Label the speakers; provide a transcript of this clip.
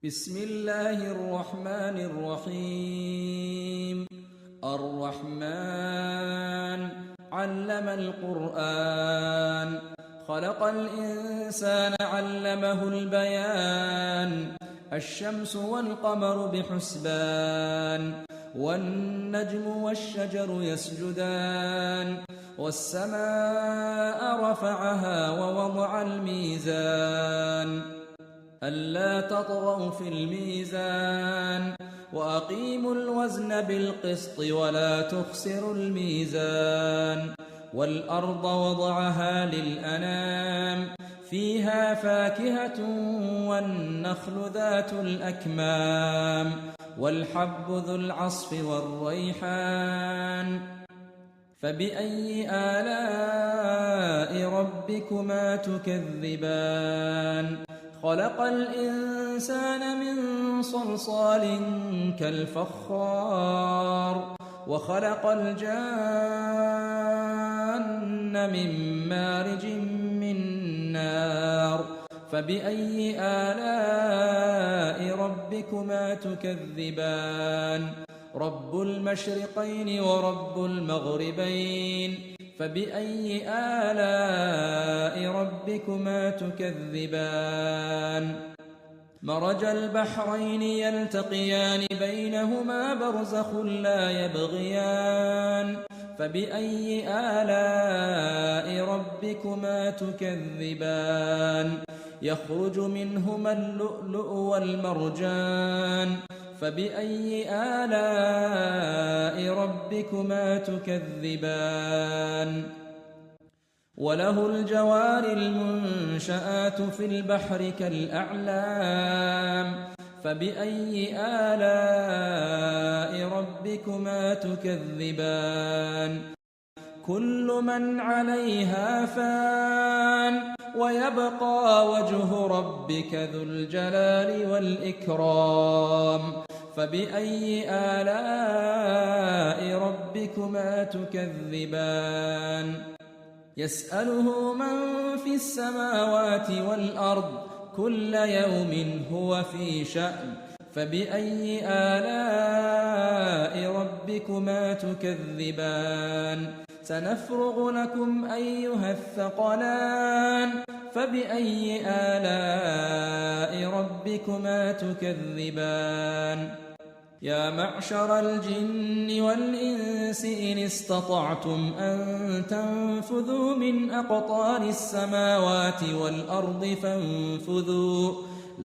Speaker 1: بسم الله الرحمن الرحيم. الرحمن علم القرآن، خلق الإنسان علمه البيان. الشمس والقمر بحسبان، والنجم والشجر يسجدان. والسماء رفعها ووضع الميزان ألا تطغوا في الميزان، وأقيموا الوزن بالقسط ولا تخسروا الميزان. والأرض وضعها للأنام، فيها فاكهة والنخل ذات الأكمام، والحب ذو العصف والريحان. فبأي آلاء ربكما تكذبان؟ خلق الإنسان من صلصال كالفخار، وخلق الجان من مارج من نار. فبأي آلاء ربكما تكذبان؟ رب المشرقين ورب المغربين. فبأي آلاء ربكما تكذبان؟ مرج البحرين يلتقيان بينهما برزخ لا يبغيان. فبأي آلاء ربكما تكذبان؟ يخرج منهما اللؤلؤ والمرجان. فبأي آلاء ربكما تكذبان؟ وله الجوار المنشآت في البحر كالأعلام. فبأي آلاء ربكما تكذبان؟ كل من عليها فان، ويبقى وجه ربك ذو الجلال والإكرام. فبأي آلاء ربكما تكذبان؟ يسأله من في السماوات والأرض، كل يوم هو في شأن. فبأي آلاء ربكما تكذبان؟ سنفرغ لكم أيها الثقلان. فبأي آلاء ربكما تكذبان؟ يا معشر الجن والإنس إن استطعتم أن تنفذوا من أقطار السماوات والأرض فانفذوا